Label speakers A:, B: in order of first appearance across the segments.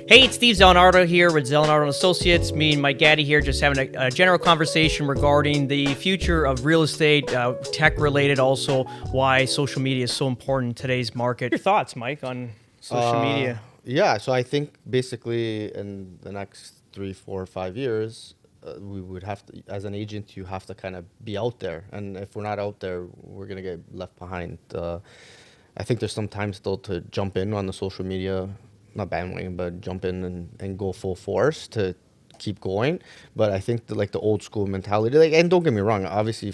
A: Hey, it's Steve Zalunardo here with Zalunardo Associates. Me and Mike Gaddy here just having a general conversation regarding the future of real estate, tech-related, also why social media is so important in today's market. Your thoughts, Mike, on social media?
B: Yeah, so I think basically in the next 3, 4, 5 years, we would have to, as an agent, you have to kind of be out there. And if we're not out there, we're going to get left behind. I think there's some time still to jump in on the social media, not bandwagon, but jump in and go full force to keep going. But I think the old school mentality, like, and don't get me wrong, obviously,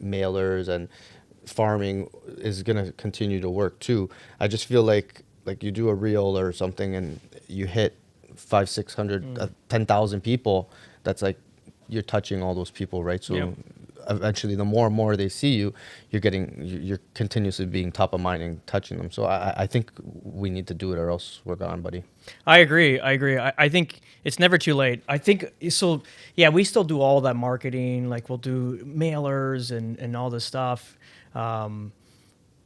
B: mailers and farming is gonna continue to work too. I just feel like you do a reel or something and you hit 500, 600, 10,000 people. That's like you're touching all those people, right? So
A: Yep.
B: eventually, the more and more they see you, you're continuously being top of mind and touching them. So I think we need to do it, or else we're gone, buddy.
A: I agree. I think it's never too late. I think so. Yeah, we still do all that marketing. Like we'll do mailers and all this stuff.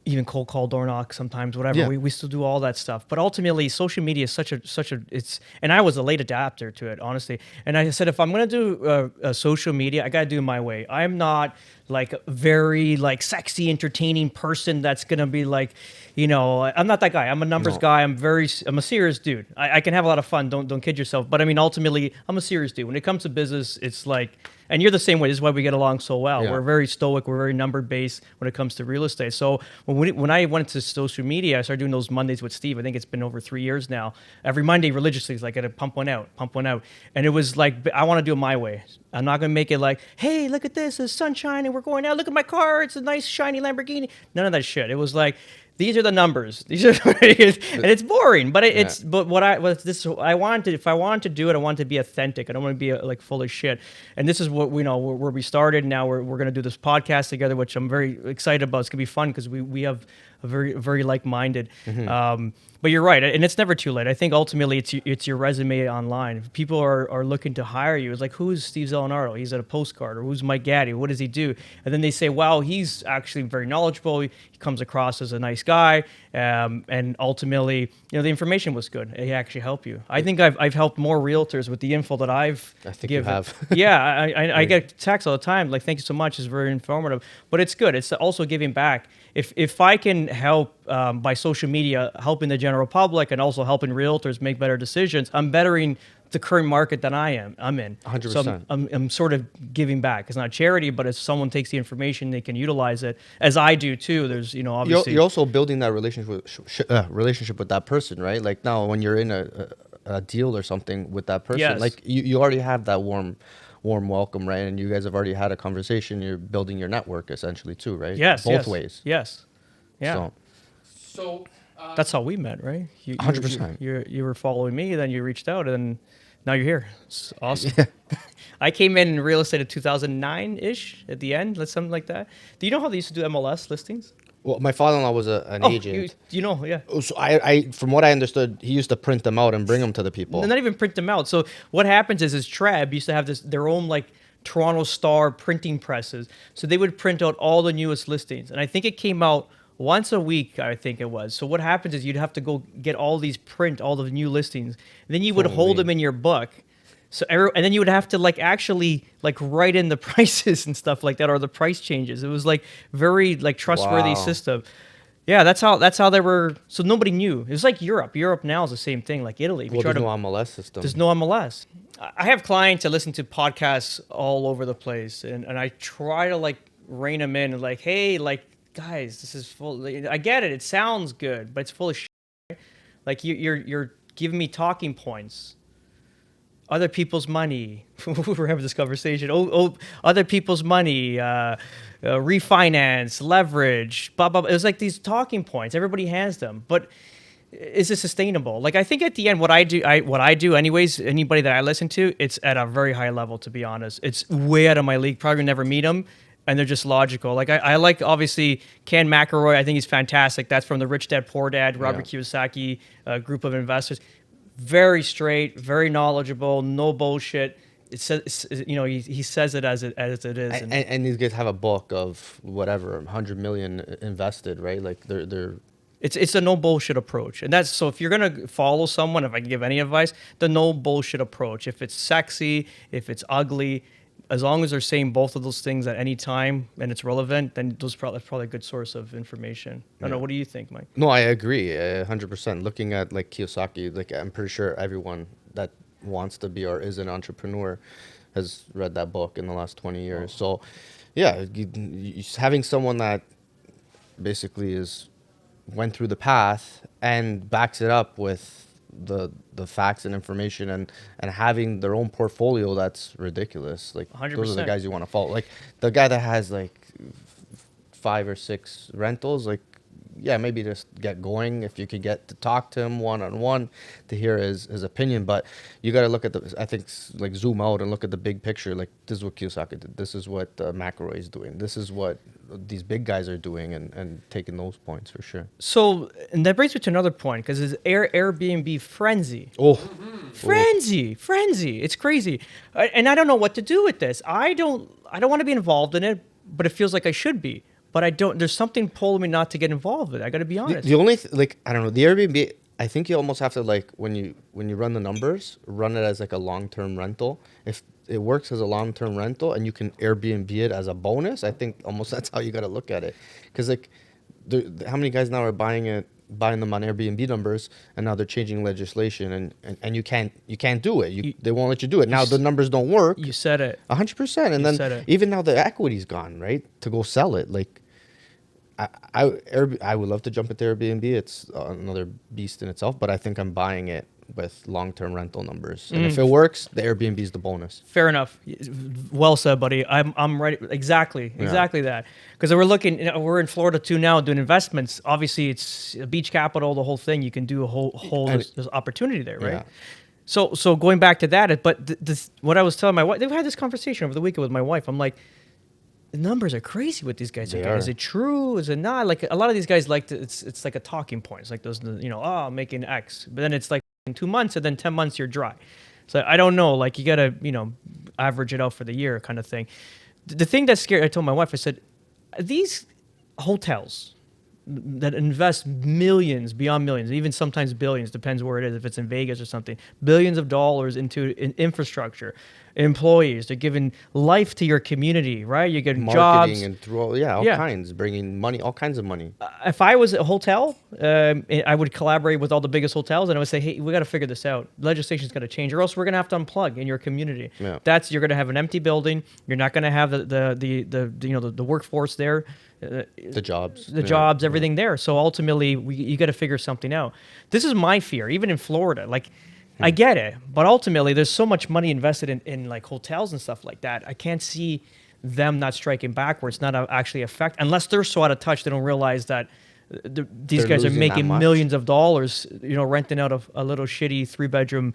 A: Even cold call, door knock, sometimes whatever.
B: Yeah.
A: We still do all that stuff. But ultimately, social media is such a it's. And I was a late adapter to it, honestly. And I said, if I'm gonna do social media, I gotta do it my way. I'm not like a very like sexy, entertaining person that's gonna be like, I'm not that guy. I'm a numbers
B: No.
A: guy. I'm a serious dude. I can have a lot of fun. Don't kid yourself. But I mean, ultimately, I'm a serious dude. When it comes to business, it's like, and you're the same way. This is why we get along so well.
B: Yeah.
A: We're very stoic. We're very number based when it comes to real estate. So when I went to social media, I started doing those Mondays with Steve. I think it's been over 3 years now. Every Monday religiously, it's like I got to pump one out. And it was like, I want to do it my way. I'm not going to make it like, hey, look at this, it's sunshine and we're going out. Look at my car. It's a nice shiny Lamborghini. None of that shit. It was like, these are the numbers. These are, and it's boring. But it's but I wanted. If I wanted to do it, I wanted to be authentic. I don't want to be like full of shit. And this is what we know where we started. Now we're gonna do this podcast together, which I'm very excited about. It's gonna be fun because we have a very like-minded. But you're right, and it's never too late. I think ultimately it's your resume online. If people are looking to hire you, it's like, who's Steve Zalunardo? He's at a postcard, or who's Mike Gaddy? What does he do? And then they say, wow, he's actually very knowledgeable. He comes across as a nice guy, and ultimately, the information was good. He actually helped you. I think I've helped more realtors with the info that I've
B: I think
A: given.
B: you have.
A: Yeah, I get texts all the time like, thank you so much. It's very informative, but it's good. It's also giving back. If I can help by social media, helping the general public and also helping realtors make better decisions, I'm bettering the current market that I'm in.
B: 100%.
A: So I'm sort of giving back. It's not charity, but if someone takes the information, they can utilize it, as I do too. There's, obviously.
B: You're also building that relationship with that person, right? Like now, when you're in a deal or something with that person,
A: Yes.
B: like you already have that warm welcome, right? And you guys have already had a conversation. You're building your network essentially too, right?
A: Yes.
B: Both
A: yes,
B: ways.
A: Yes. Yeah.
B: So,
C: So,
A: That's how we met, right?
B: 100%.
A: You were following me, then you reached out, and now you're here. It's awesome. I came in real estate in 2009-ish at the end, something like that. Do you know how they used to do MLS listings?
B: well, my father-in-law was an agent.
A: Yeah.
B: So I, from what I understood, he used to print them out and bring them to the people.
A: Not even print them out. So what happens is Treb used to have their own like Toronto Star printing presses. So they would print out all the newest listings. And I think it came out once a week, I think it was. So what happens is you'd have to go get all the new listings. And then you would hold them in your book. So and then you would have to actually write in the prices and stuff like that, or the price changes. It was like very trustworthy
B: Wow.
A: system. Yeah, that's how they were. So nobody knew. It was like Europe. Europe now is the same thing, like Italy. If you
B: Well,
A: try
B: there's
A: to
B: no MLS system.
A: There's no MLS. I have clients that listen to podcasts all over the place, and I try to rein them in and hey, guys, this is full. I get it. It sounds good, but it's full of shit. Like you're giving me talking points. Other people's money. We're having this conversation. Other people's money. Refinance, leverage, blah blah blah. It was like these talking points. Everybody has them, but is it sustainable? I think at the end, what I do anyways, anybody that I listen to, it's at a very high level, to be honest. It's way out of my league. Probably never meet them, and they're just logical. I like, obviously, Ken McElroy. I think he's fantastic. That's from the Rich Dad Poor Dad, Robert Kiyosaki group of investors. Very straight, very knowledgeable, no bullshit. It says, he says it as it is.
B: And these guys have a book of whatever 100 million invested, right? Like they're
A: It's a no bullshit approach, and that's so. If you're gonna follow someone, if I can give any advice, the no bullshit approach. If it's sexy, if it's ugly, as long as they're saying both of those things at any time and it's relevant, then that's probably a good source of information. I don't know. What do you think, Mike?
B: No, I agree, 100%. Looking at like Kiyosaki, like I'm pretty sure everyone that wants to be or is an entrepreneur has read that book in the last 20 years. So, yeah, having someone that basically went through the path and backs it up with the facts and information and having their own portfolio, that's ridiculous. Like
A: 100%.
B: those are the guys you want to follow. Like the guy that has like 5 or 6 rentals, like yeah, maybe just get going if you could get to talk to him one-on-one to hear his opinion. But you got to look at I think like zoom out and look at the big picture. Like this is what Kiyosaki did. This is what McElroy is doing. This is what these big guys are doing and taking those points for sure.
A: So, and that brings me to another point, because it's Airbnb frenzy.
B: Oh,
A: Frenzy. It's crazy. And I don't know what to do with this. I don't want to be involved in it, but it feels like I should be. But I don't, there's something pulling me not to get involved with it. I got to be honest.
B: The only, like, I don't know, the Airbnb, I think you almost have to, like, when you run the numbers, run it as like a long-term rental. If it works as a long-term rental and you can Airbnb it as a bonus, I think almost that's how you got to look at it. Because, like, how many guys now are buying them on Airbnb numbers, and now they're changing legislation and you can't do it. They won't let you do it. Now the numbers don't work.
A: You said it.
B: 100%. And then even now the equity's gone, right? To go sell it. Like, I would love to jump into Airbnb. It's another beast in itself, but I think I'm buying it with long-term rental numbers. And if it works, the Airbnb is the bonus.
A: Fair enough. Well said, buddy. I'm right. Exactly that. Because we're in Florida too now doing investments. Obviously, it's a beach capital, the whole thing. You can do a whole there's opportunity there, right?
B: Yeah.
A: So going back to that, but what I was telling my wife, they've had this conversation over the weekend with my wife. I'm like, the numbers are crazy with these guys. Is it true? Is it not? Like a lot of these guys like to, it's like a talking point. It's like those, I'm making X, but then it's like in 2 months and then 10 months you're dry. So I don't know. Like you gotta, average it out for the year kind of thing. The thing that's scary, I told my wife, I said, these hotels that invest millions, beyond millions, even sometimes billions, depends where it is, if it's in Vegas or something, billions of dollars into infrastructure, employees, they're giving life to your community, right? You're getting
B: marketing
A: jobs.
B: And through all kinds, bringing money, all kinds of money.
A: If I was a hotel, I would collaborate with all the biggest hotels and I would say, hey, we got to figure this out. Legislation's got to change or else we're going to have to unplug in your community. Yeah. You're going to have an empty building. You're not going to have the workforce there.
B: The jobs,
A: everything there. So ultimately, you got to figure something out. This is my fear, even in Florida. Like, I get it, but ultimately, there's so much money invested in like hotels and stuff like that. I can't see them not striking back where it's not actually affect unless they're so out of touch they don't realize that these guys are making millions of dollars, renting out a little shitty 3-bedroom.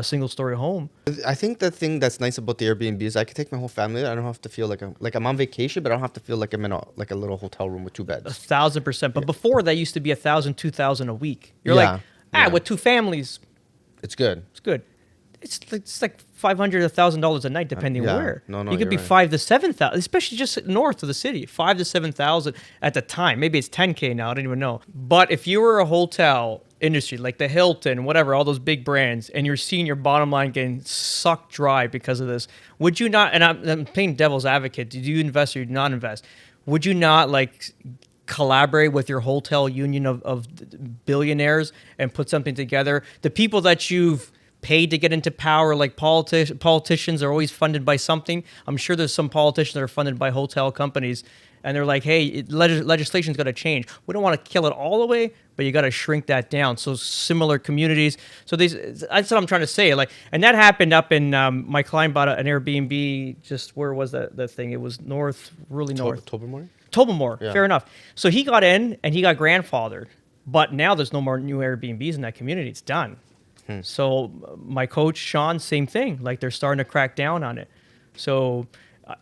A: Single-story home.
B: I think the thing that's nice about the Airbnb is I can take my whole family there. I don't have to feel like I'm on vacation, but I don't have to feel like I'm in a little hotel room with 2 beds.
A: 1,000%. But before that used to be 1,000, 2,000 a week. You're with 2 families,
B: it's good.
A: It's good. It's like $500 to $1,000 a night, depending where.
B: No,
A: you could be 5,000 to 7,000, especially just north of the city. 5,000 to 7,000 at the time. Maybe it's 10K now. I don't even know. But if you were a hotel industry like the Hilton, whatever, all those big brands, and you're seeing your bottom line getting sucked dry because of this, would you not? And I'm playing devil's advocate. Do you invest or do you not invest? Would you not like collaborate with your hotel union of billionaires and put something together? The people that you've paid to get into power, like politicians are always funded by something. I'm sure there's some politicians that are funded by hotel companies, and they're like, hey, legislation's got to change. We don't want to kill it all the way, but you got to shrink that down. So similar communities. So that's what I'm trying to say. Like, and that happened up in my client bought an Airbnb. Just where was that thing? It was really north. Tobermory. Yeah. Fair enough. So he got in and he got grandfathered, but now there's no more new Airbnbs in that community. It's done. So my coach, Sean, same thing. Like they're starting to crack down on it. So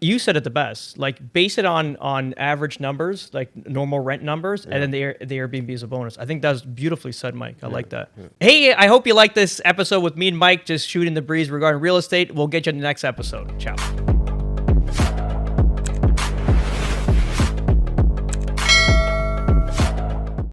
A: you said it the best. Like base it on average numbers, like normal rent numbers, and then the Airbnb is a bonus. I think that's beautifully said, Mike. I like that. Yeah. Hey, I hope you like this episode with me and Mike just shooting the breeze regarding real estate. We'll get you in the next episode. Ciao.